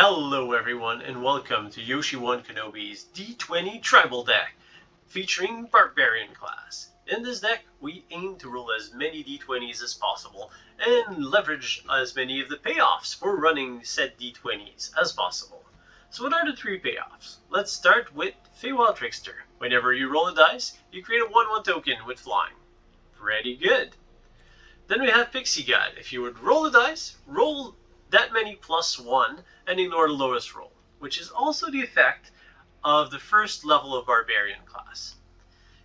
Hello everyone and welcome to Yoshi 1 Kenobi's D20 Tribal deck, featuring Barbarian Class. In this deck, we aim to roll as many D20s as possible and leverage as many of the payoffs for running said D20s as possible. So what are the three payoffs? Let's start with Feywild Trickster. Whenever you roll a dice, you create a 1/1 token with flying. Pretty good. Then we have Pixie Guide. If you would roll a dice, roll that many +1 and ignore the lowest roll, which is also the effect of the first level of Barbarian Class.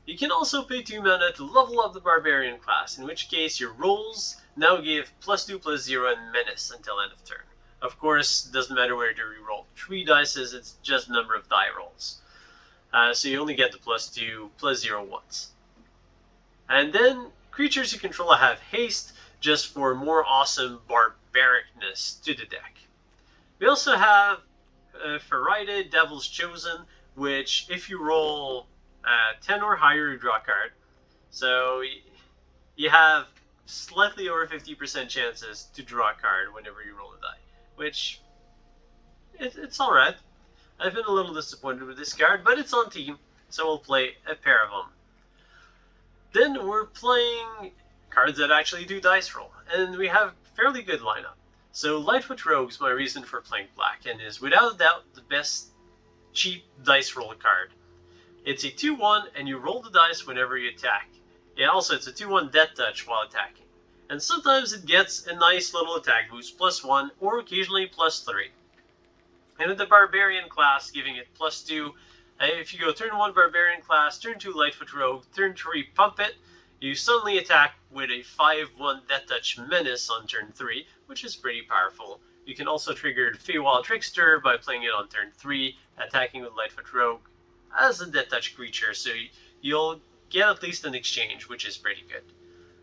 You can also pay 2 mana to level up the Barbarian Class, in which case your rolls now give +2/+0 and Menace until end of turn. Of course, it doesn't matter whether you roll 3 dice, it's just number of die rolls. So you only get the +2/+0 once. And then creatures you control have haste, just for more awesome barbaricness to the deck. We also have Farideh, Devil's Chosen, which if you roll 10 or higher, you draw a card. So you have slightly over 50% chances to draw a card whenever you roll a die, which it's alright. I've been a little disappointed with this card, but it's on team, so we'll play a pair of them. Then we're playing cards that actually do dice roll, and we have a fairly good lineup. So Lightfoot Rogue is my reason for playing black, and is without a doubt the best cheap dice roll card. It's a 2/1, and you roll the dice whenever you attack. Yeah, also it's a 2/1 death touch while attacking. And sometimes it gets a nice little attack boost, +1, or occasionally +3. And with the Barbarian Class giving it +2, if you go turn 1 Barbarian Class, turn 2 Lightfoot Rogue, turn 3 Pump It, you suddenly attack with a 5/1 Death Touch Menace on turn 3, which is pretty powerful. You can also trigger Feywild Trickster by playing it on turn 3, attacking with Lightfoot Rogue as a Death Touch creature, so you'll get at least an exchange, which is pretty good.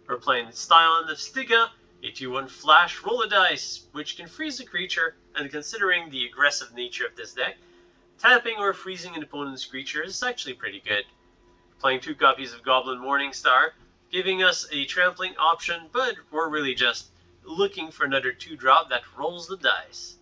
We're playing Scion of Stygia, a 2/1 flash, roll a dice, which can freeze a creature, and considering the aggressive nature of this deck, tapping or freezing an opponent's creature is actually pretty good. Playing 2 copies of Goblin Morningstar, giving us a trampling option, but we're really just looking for another 2-drop that rolls the dice.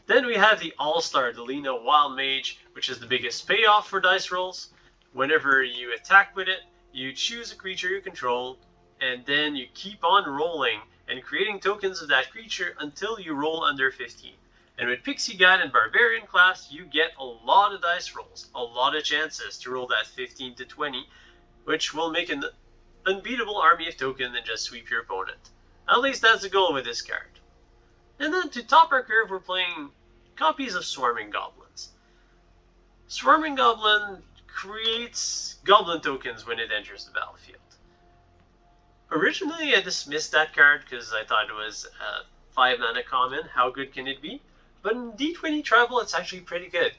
Then we have the All-Star Delina Wild Mage, which is the biggest payoff for dice rolls. Whenever you attack with it, you choose a creature you control, and then you keep on rolling and creating tokens of that creature until you roll under 15. And with Pixie Guide and Barbarian Class, you get a lot of dice rolls, a lot of chances to roll that 15 to 20, which will make an unbeatable army of tokens and just sweep your opponent. At least that's the goal with this card. And then to top our curve, we're playing copies of Swarming Goblins. Swarming Goblin creates Goblin tokens when it enters the battlefield. Originally, I dismissed that card because I thought it was a 5 mana common. How good can it be? But in D20 Tribal, it's actually pretty good.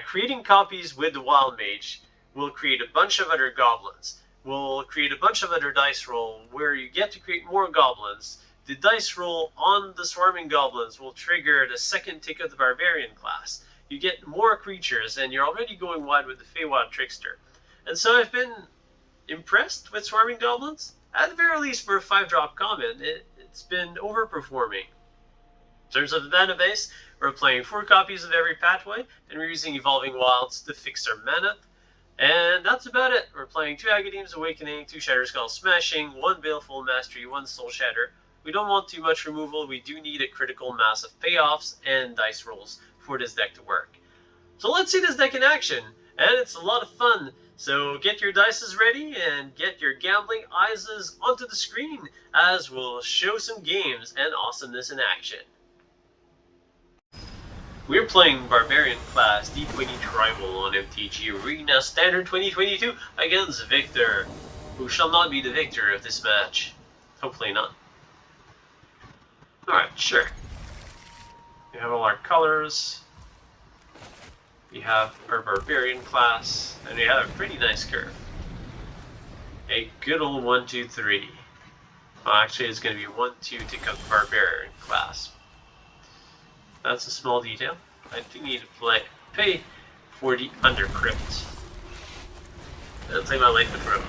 Creating copies with the Wild Mage will create a bunch of other goblins. We'll create a bunch of other dice roll where you get to create more goblins. The dice roll on the Swarming Goblins will trigger the second tick of the Barbarian Class. You get more creatures, and you're already going wide with the Feywild Trickster. And so I've been impressed with Swarming Goblins. At the very least, for a 5-drop common, it's been overperforming. In terms of the mana base, we're playing 4 copies of every pathway, and we're using Evolving Wilds to fix our mana. And that's about it. We're playing 2 Agadeem's Awakening, 2 Shatterskull Smashing, 1 Baleful Mastery, 1 Soul Shatter. We don't want too much removal. We do need a critical mass of payoffs and dice rolls for this deck to work. So let's see this deck in action, and it's a lot of fun. So get your dices ready and get your gambling eyes onto the screen as we'll show some games and awesomeness in action. We're playing Barbarian Class D20 Tribal on MTG Arena Standard 2022 against Victor, who shall not be the victor of this match. Hopefully not. Alright, sure. We have all our colors. We have our Barbarian Class, and we have a pretty nice curve. A good old 1, 2, 3. Well, actually, it's going to be 1, 2 to come Barbarian Class. That's a small detail. I do need to pay for the Undercrypt. I'll play my Lightfoot Rogue.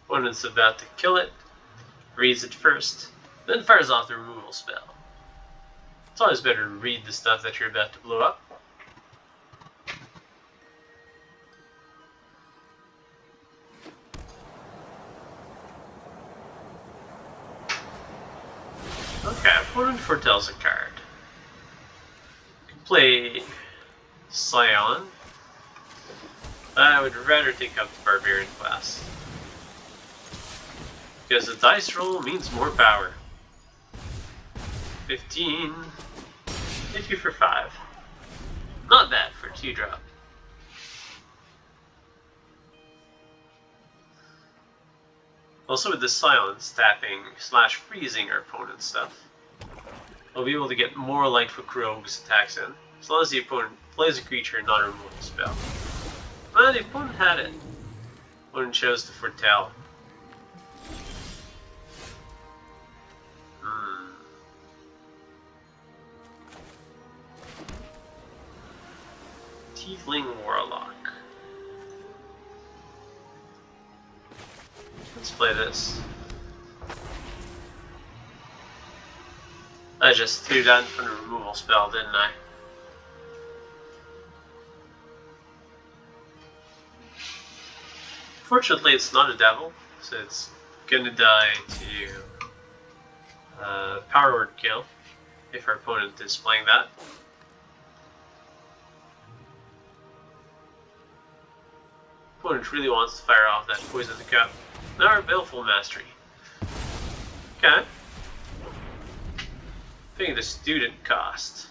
Opponent's about to kill it. Reads it first. then fires off the removal spell. It's always better to read the stuff that you're about to blow up. Okay, opponent foretells a card. You can play Scion. I would rather take up the Barbarian Class, because the dice roll means more power. 15. Hit you for 5. Not bad for 2-drop. Also with the silence tapping / freezing our opponent's stuff, we'll be able to get more Lightfoot Rogue's attacks in, as long as the opponent plays a creature and not a removal spell. Well, the opponent had it. Opponent chose to foretell. Tiefling Warlock. Let's play this. I just threw down from the removal spell, didn't I? Fortunately, it's not a devil, so it's gonna die to power word kill if our opponent is playing that. Opponent really wants to fire off that Poison the Cup. Now our Baleful Mastery. Okay. Paying the student cost.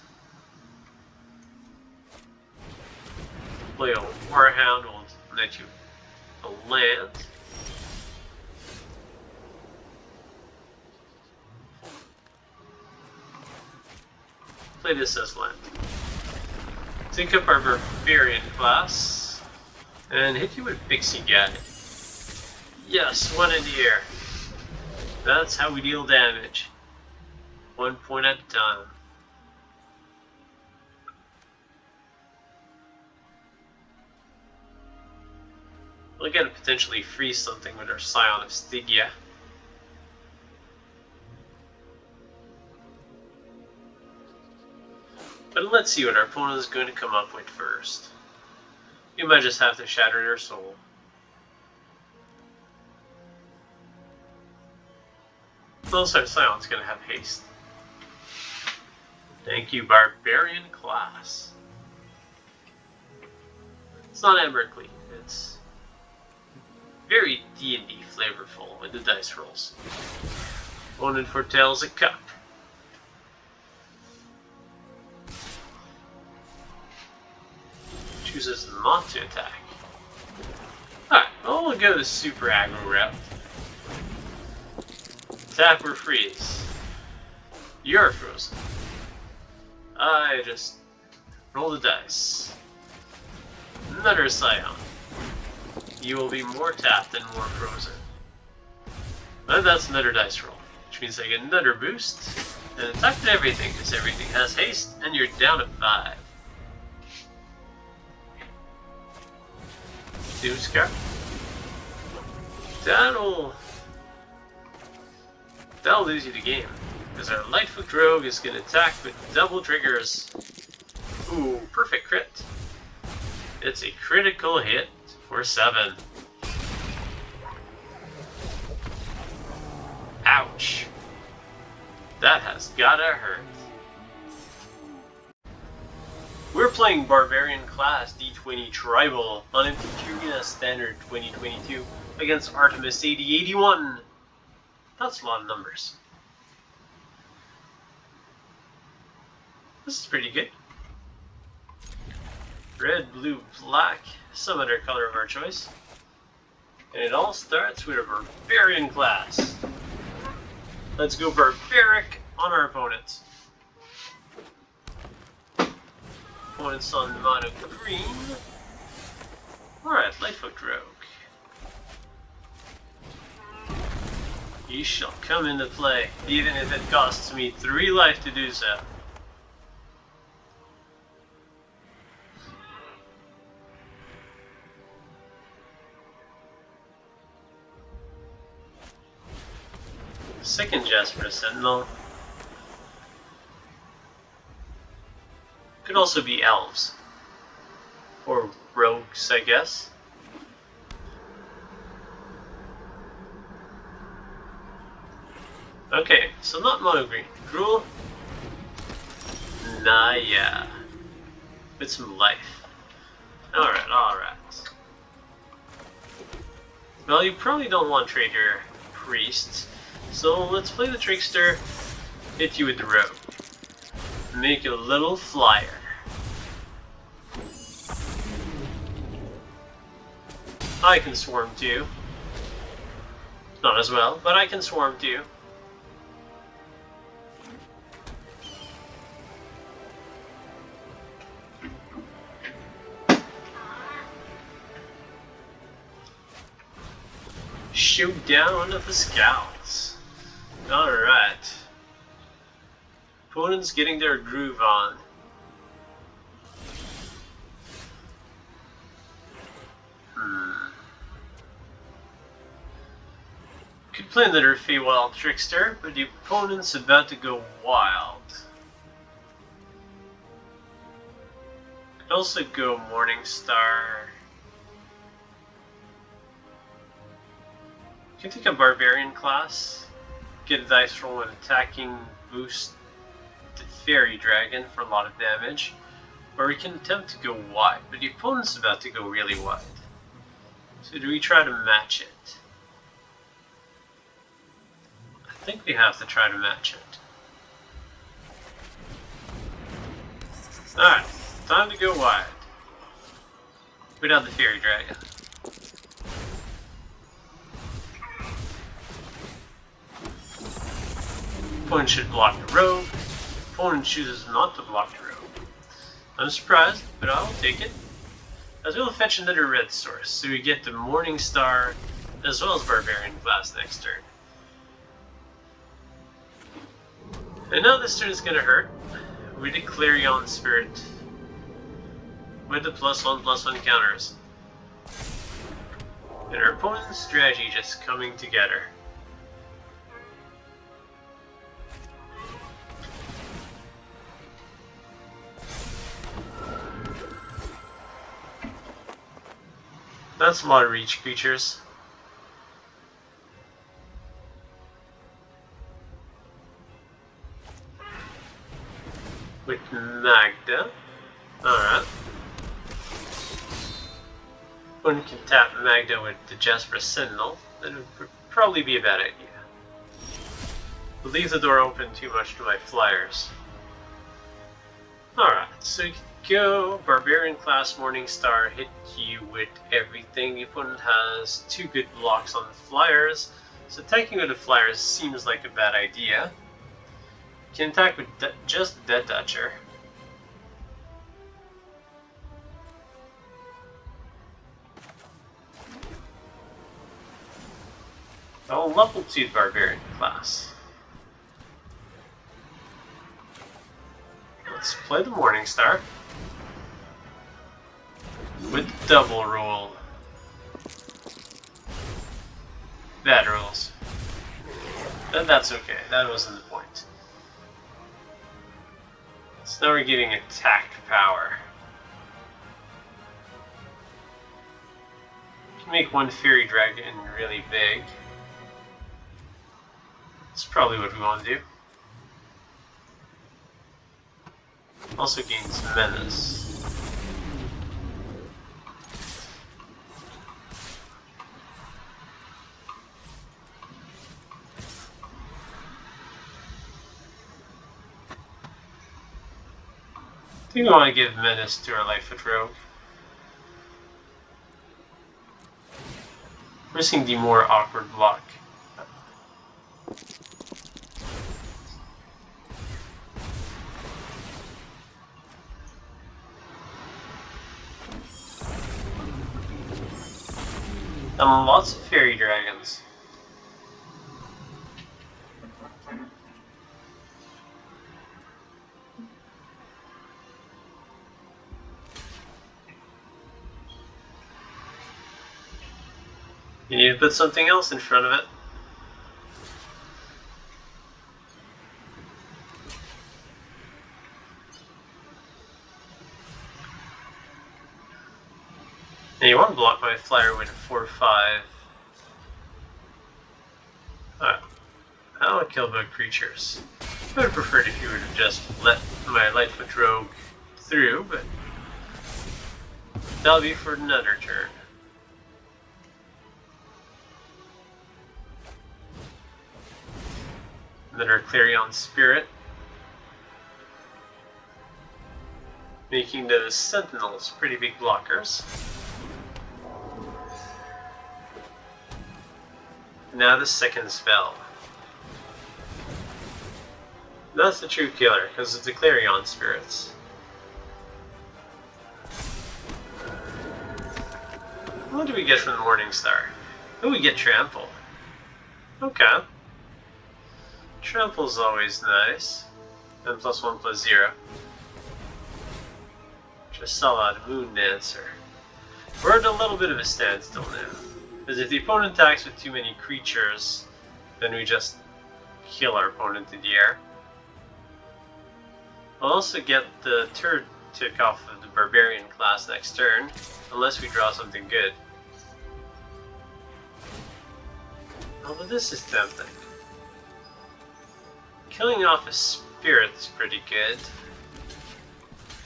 Play a Warhound will net you a land. Play this as land. Take up our Barbarian Class. And hit you with Pixie guy. Yes, 1 in the air. That's how we deal damage. 1 point at a time. We'll get to potentially freeze something with our Scion of Stygia. But let's see what our opponent is going to come up with first. You might just have to shatter their soul. Also, Sion's gonna have haste. Thank you, Barbarian Class. It's not Emberclean, it's very D&D flavorful with the dice rolls. Opponent foretells a cup. Chooses not to attack. Alright, well, we'll go the super aggro route. Tap or freeze. You're frozen. I just roll the dice. Another Scion. You will be more tapped and more frozen. And that's another dice roll, which means I get another boost. And attack with everything, because everything has haste, and you're down to 5. Doomscar. That'll lose you the game, because our Lightfoot Rogue is going to attack with double triggers. Ooh, perfect crit. It's a critical hit for 7. Ouch. That has gotta hurt. We're playing Barbarian Class D20 Tribal on MTG Standard 2022 against Artemis 8081. That's a lot of numbers. This is pretty good. Red, blue, black, some other color of our choice. And it all starts with a Barbarian Class. Let's go Barbaric on our opponents. Opponents on the mono green. Alright, Lightfoot Rogue. He shall come into play, even if it costs me 3 life to do so. second Jasper Sentinel. Could also be elves. Or rogues, I guess. Okay, so not mono green. Gruul. Naya. With some life. Alright, alright. Well, you probably don't want to trade your priests, so let's play the Trickster, hit you with the Rogue. Make a little flyer. I can swarm too. Not as well, but I can swarm too. Showdown of the Scouts. Alright. Opponents getting their groove on. Could play another Feywild Trickster, but the opponent's about to go wild. Could also go Morningstar. You can take a Barbarian Class, get a dice roll and attacking boost the Fairy Dragon for a lot of damage, or we can attempt to go wide, but the opponent's about to go really wide. So do we try to match it? I think we have to try to match it. Alright, time to go wide. Without the Fairy Dragon. Opponent should block the Rogue. Opponent chooses not to block the Rogue. I'm surprised, but I'll take it. As we'll fetch another red source, so we get the Morningstar as well as Barbarian Class next turn. And now this turn is gonna hurt. With the Clarion Spirit. With the +1/+1 counters. And our opponent's strategy just coming together. That's a lot of reach creatures. With Magda. Alright. One can tap Magda with the Jasper Sentinel. That would probably be a bad idea. But leave the door open too much to my flyers. Alright, so you can go Barbarian Class Morningstar, hit you with everything. The opponent has 2 good blocks on the flyers, so attacking with the flyers seems like a bad idea. You can attack with just Dead Toucher. I'll level 2 Barbarian Class. Let's play the Morningstar. With double roll. Bad rolls. That's okay, that wasn't the point. So now we're getting attack power. You can make one Fairy Dragon really big. That's probably what we want to do. Also gains Menace. I think we want to give Menace to our Lightfoot Rogue. Risking the more awkward block. And lots of Fairy Dragons. You need to put something else in front of it. And you want to block my flyer with a 4/5. Alright. I don't kill bug creatures. I would have preferred if you would have just let my Lightfoot Rogue through, but that'll be for another turn. Another Clarion Spirit, making those Sentinels pretty big blockers. Now the second spell. That's the true killer, because it's the Clarion Spirits. What do we get from the Morningstar? Oh, we get Trample. Okay. Trample's always nice. And +1/+0. Just sell out Moon Dancer. We're at a little bit of a standstill now. Because if the opponent attacks with too many creatures, then we just kill our opponent in the air. We'll also get the third tick off of the Barbarian class next turn, unless we draw something good. Although this is tempting. Killing off a spirit is pretty good.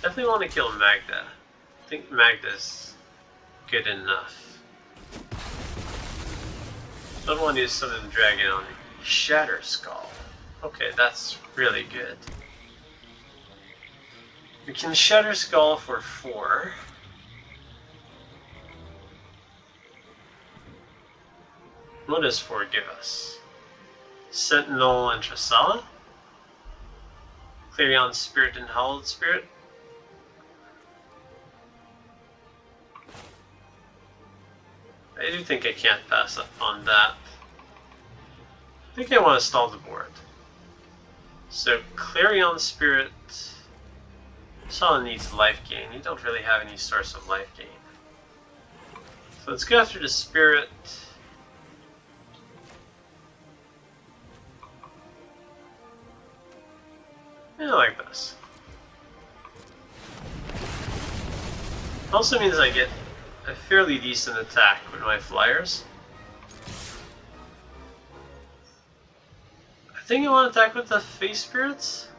Definitely want to kill Magda. I think Magda's good enough. Don't want to use summon the dragon on me. Shatter Skull. Okay, that's really good. We can Shatter Skull for 4. What does 4 give us? Sentinel and Tressala? Clarion Spirit and Howled Spirit? I do think I can't pass up on that. I think I want to stall the board. So Clarion Spirit... Tressala needs life gain. You don't really have any source of life gain. So let's go after the Spirit. Yeah, like this. Also means I get a fairly decent attack with my flyers. I think I want to attack with the Face Spirits.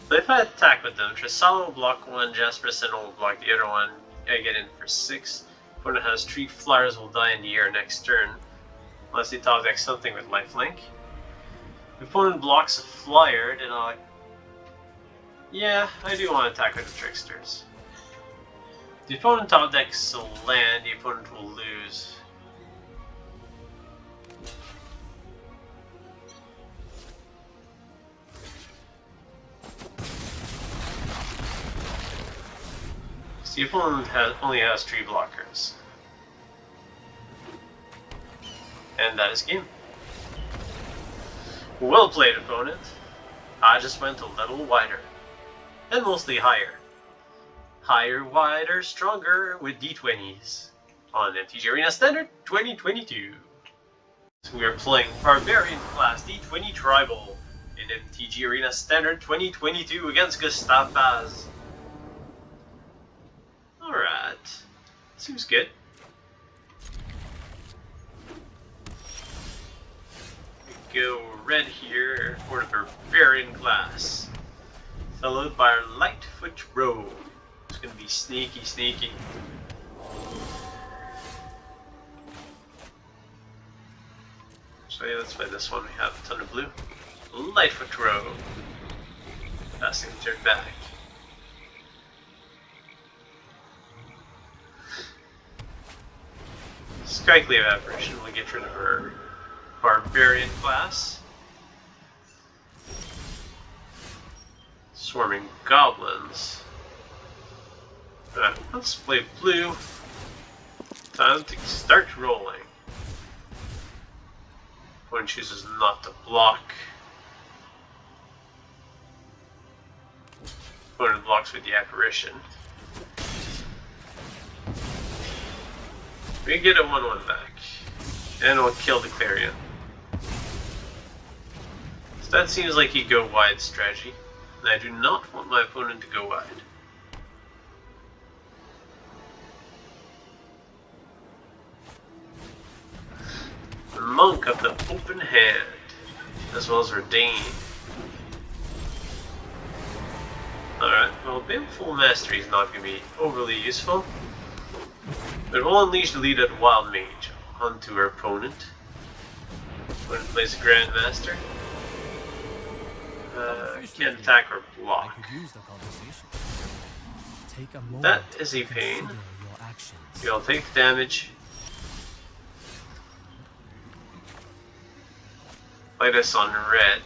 But if I attack with them, Tressala will block one, Jasper Sentinel will block the other one. I get in for 6. Opponent has 3 flyers will die in the air next turn, unless they top deck something with lifelink. If opponent blocks a flyer, then I'll... Yeah, I do want to attack with the Tricksters. If the opponent top decks a land, the opponent will lose. So the opponent only has 3 blockers. And that is game. Well played, opponent. I just went a little wider. And mostly higher. Higher, wider, stronger with D20s. On MTG Arena Standard 2022. So we are playing Barbarian Class D20 Tribal in MTG Arena Standard 2022 against Gustav Paz. Alright. Seems good. Go red here for the Barbarian Class, followed by our Lightfoot Rogue. It's gonna be sneaky, sneaky. So yeah, let's play this one. We have a ton of blue. Lightfoot Rogue. Passing the turn back. Skyclave Apparition will get rid of her Barbarian Class. Swarming Goblins. Let's play blue. Time to start rolling. One chooses not to block. Opponent blocks with the Apparition. We get a 1/1 back. And we'll kill the Clarion. So that seems like a go wide strategy. And I do not want my opponent to go wide. Monk of the Open Hand, as well as Redain. Alright, well, Baleful Mastery is not going to be overly useful, but we'll unleash the lead at Wild Mage onto our opponent. When it plays a Grandmaster. Can't attack or block. That is a pain. You'll take the damage. Light us on red.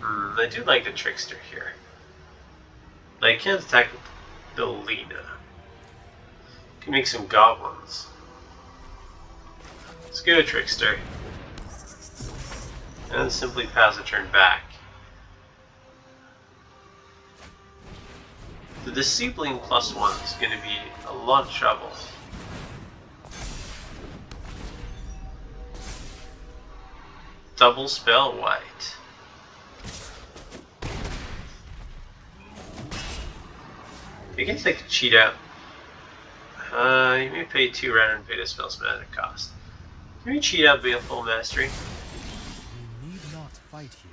I do like the Trickster here. I can't attack Delina. Can make some Goblins. Let's go Trickster. And simply pass a turn back. The Disabling +1 is going to be a lot of trouble. Double spell white. You can take the cheat out. You may pay 2 rather than pay the spell's mana cost. Can we cheat out Baleful Mastery? We need not fight here.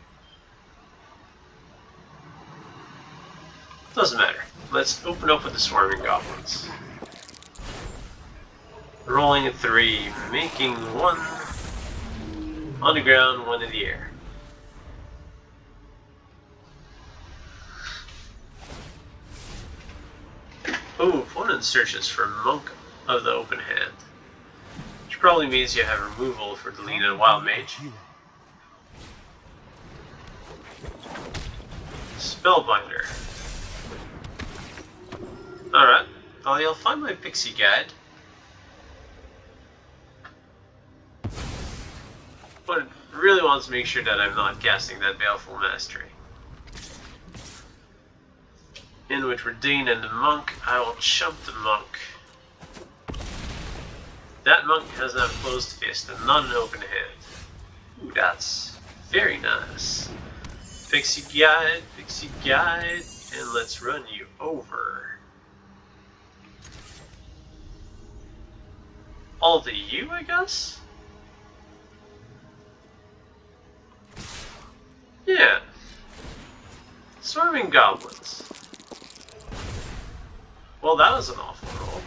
Doesn't matter. Let's open up with the Swarming Goblins. Rolling a 3, making 1 on the ground, 1 in the air. Oh, opponent searches for Monk of the Open Hand. Which probably means you have removal for Delina and Wild Mage. Spellbinder. Alright, well, you'll find my Pixie guide. But it really wants to make sure that I'm not casting that Baleful Mastery. In which Redain and the Monk, I will chump the Monk. That Monk has a closed fist and not an open hand. Ooh, that's very nice. Pixie guide, and let's run you over. All to you, I guess? Yeah. Swarming Goblins. Well, that was an awful roll.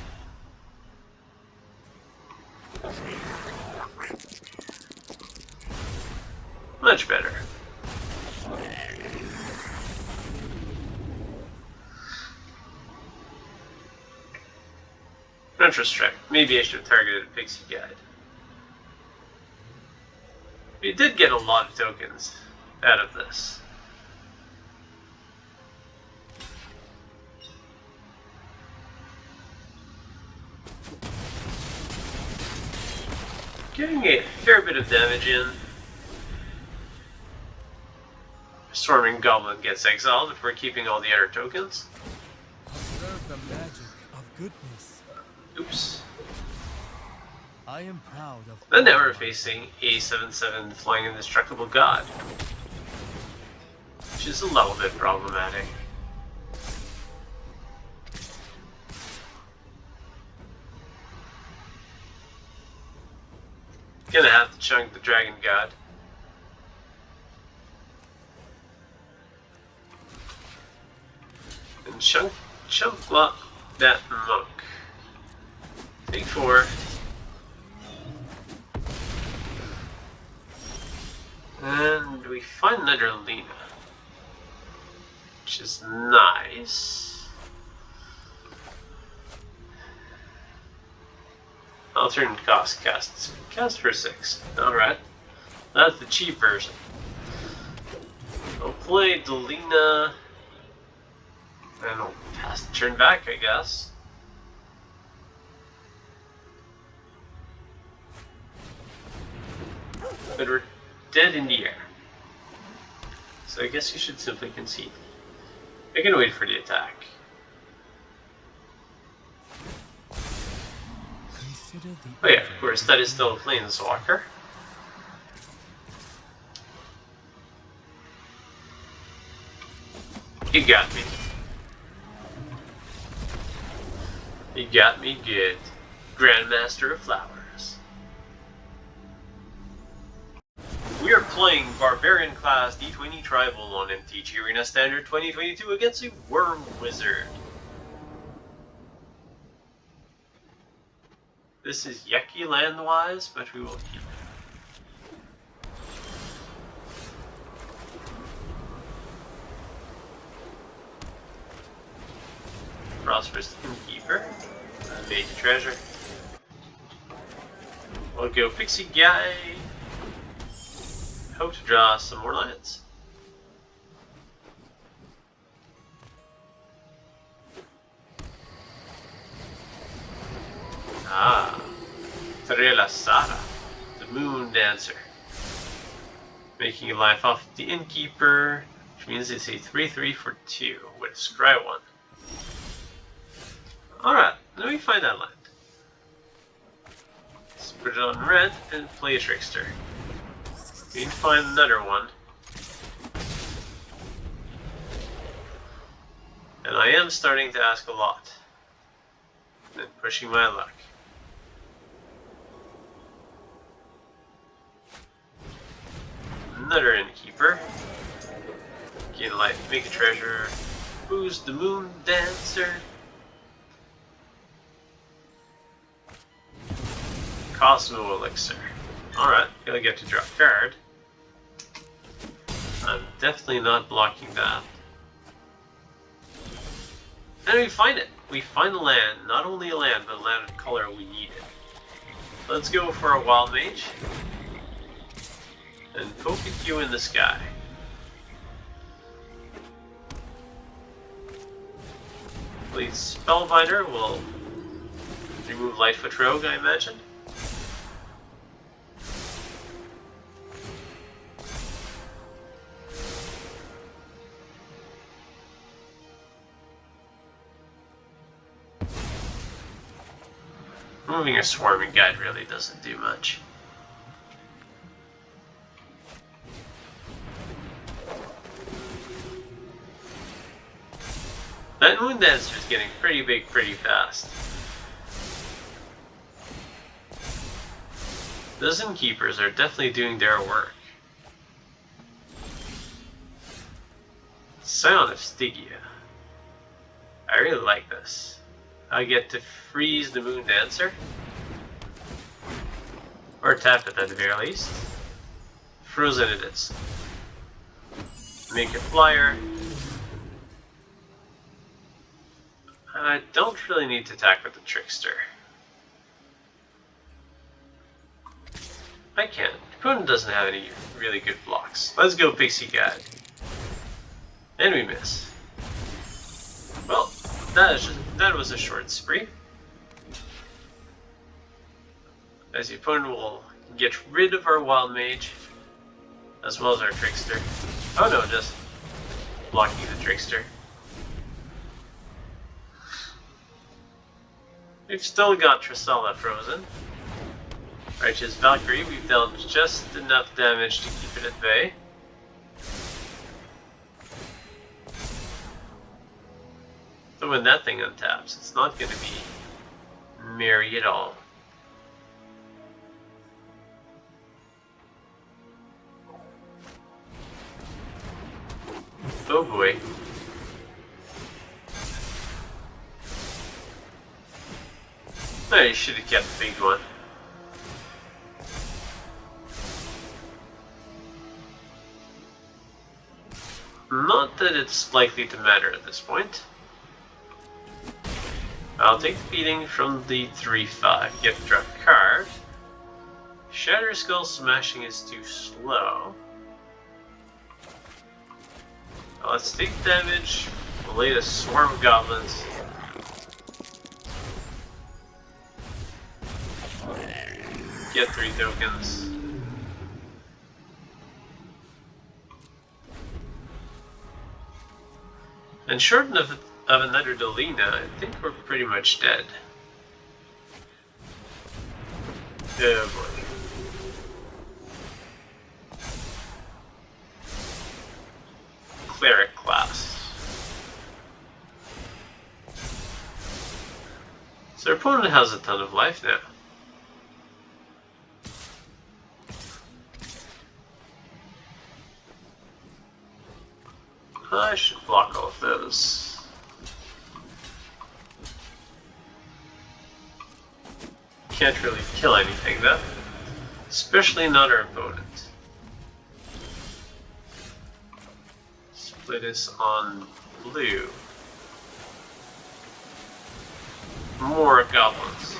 Much better. Retrospect. Maybe I should have targeted a Pixie guide. We did get a lot of tokens out of this. Getting a fair bit of damage in. Swarming Goblin gets exiled if we're keeping all the other tokens. Observe the magic of goodness. Oops. I am proud of. And now we're facing a 7/7 Flying Indestructible God, which is a little bit problematic. Gonna have to chunk the Dragon God. And chunk block that Monk. Take 4. And we find another Lena, which is nice. Alternate cost cast for 6. Alright. That's the cheap version. I'll play Delina. And I'll pass the turn back, I guess. But we're dead in the air. So I guess you should simply concede. I can wait for the attack. Oh yeah, of course, that is still a Planeswalker. You got me. You got me good. Grandmaster of Flowers. We are playing Barbarian Class D20 Tribal on MTG Arena Standard 2022 against a Worm Wizard. This is yucky land-wise, but we will keep it. Prosperous Innkeeper, Mage Treasure. We'll go Pixie Guy. Hope to draw some more lands. Trela Sara, the Moon Dancer. Making a life off the Innkeeper, which means it's a 3/3 for 2 with a Scry 1. Alright, let me find that land. Let's put it on red and play a Trickster. We need to find another one. And I am starting to ask a lot. And pushing my luck. Another Innkeeper. Gain life, make a treasure. Who's the Moon Dancer? Cosmo Elixir. Alright, gonna get to draw a card. I'm definitely not blocking that. And we find it! We find the land. Not only a land, but a land of color we needed. Let's go for a Wild Mage. And poke at you in the sky. Please, Spellbinder will remove Lightfoot Rogue, I imagine. Moving a Swarming Guide really doesn't do much. That Moon Dancer is getting pretty big pretty fast. Those Innkeepers are definitely doing their work. Scion of Stygia. I really like this. I get to freeze the Moon Dancer. Or tap it at the very least. Frozen it is. Make a flyer. I don't really need to attack with the Trickster. I can. Opponent doesn't have any really good blocks. Let's go Pixie Guide. And we miss. Well, that was a short spree. As the opponent will get rid of our Wild Mage, as well as our Trickster. Oh no, just blocking the Trickster. We've still got Tristella frozen. Righteous Valkyrie, we've dealt just enough damage to keep it at bay. So when that thing untaps, it's not going to be merry at all. Oh boy. No, you should have kept the big one. Not that it's likely to matter at this point. I'll take the beating from the 3/5. Get to draw a card. Shatter Skull Smashing is too slow. Let's take damage. We'll lay the Swarm Goblins. Get 3 tokens. And short of another Delina, I think we're pretty much dead. Oh boy. Cleric class. So our opponent has a ton of life now. I should block all of those. Can't really kill anything though. Especially not our opponent. Split us on blue. More goblins.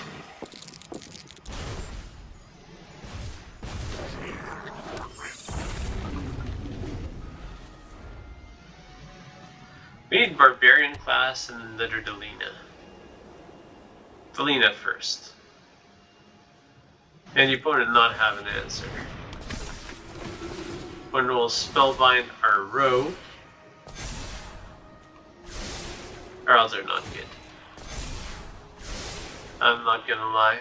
We need Barbarian Class and another Delina. Delina first. And the opponent not have an answer. Opponent will Spellbind our Rogue. Our odds are not good. I'm not gonna lie.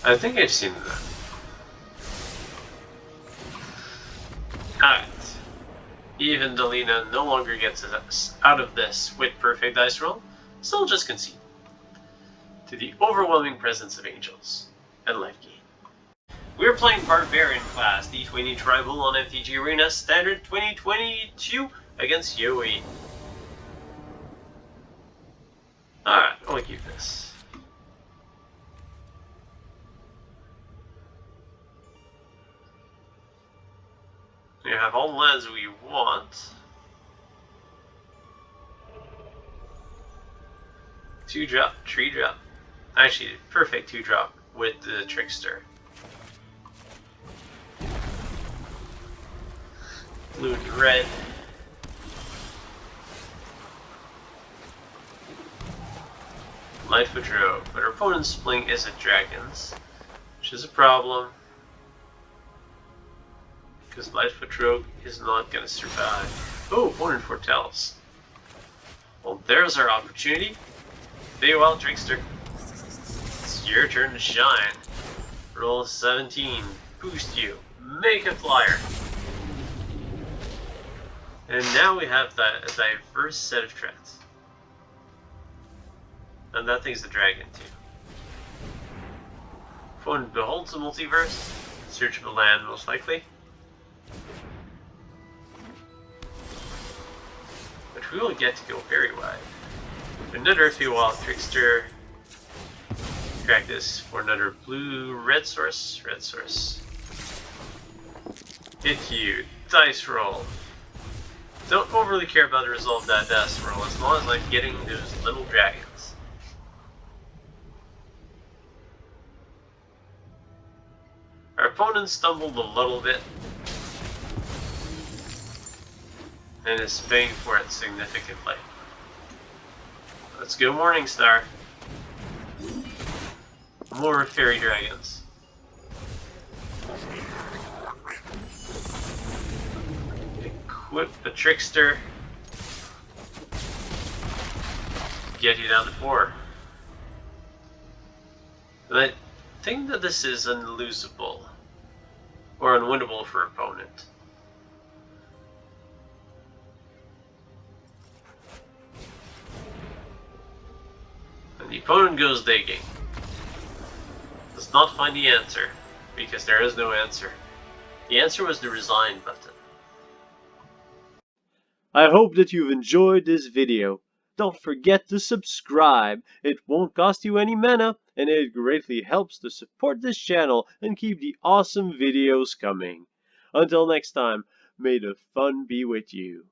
I think I've seen that. Alright. Even Delina no longer gets us out of this with perfect dice roll, so we'll just concede to the overwhelming presence of angels and life gain. We're playing Barbarian Class D20 Tribal on MTG Arena Standard 2022 against Yoshi. Alright, I'll keep this. We have all the lands we want. 2-drop, 3-drop. Actually, perfect 2-drop with the Trickster. Blue and red. Lightfoot Rogue, but our opponent's playing isn't dragons, which is a problem. Because Lightfoot Rogue is not going to survive. Oh, opponent foretells. Well, there's our opportunity. Feywild Trickster. It's your turn to shine. Roll 17. Boost you. Make a flyer. And now we have a diverse set of threats. And that thing's the dragon too. Opponent beholds the multiverse. Search of a land most likely. But we will get to go very wide. Another Feywild Trickster. Crack this for another blue-red source. Red source. Hit you. Dice roll. Don't overly care about the result of that dice roll as long as I'm getting those little dragons. Our opponent stumbled a little bit. And is paying for it significantly. Let's go Morningstar. More fairy dragons. Equip the Trickster. Get you down to 4. And I think that this is unlosable. Or unwinnable for opponent. And the opponent goes digging. Does not find the answer, because there is no answer. The answer was the resign button. I hope that you've enjoyed this video. Don't forget to subscribe. It won't cost you any mana, and it greatly helps to support this channel and keep the awesome videos coming. Until next time, may the fun be with you.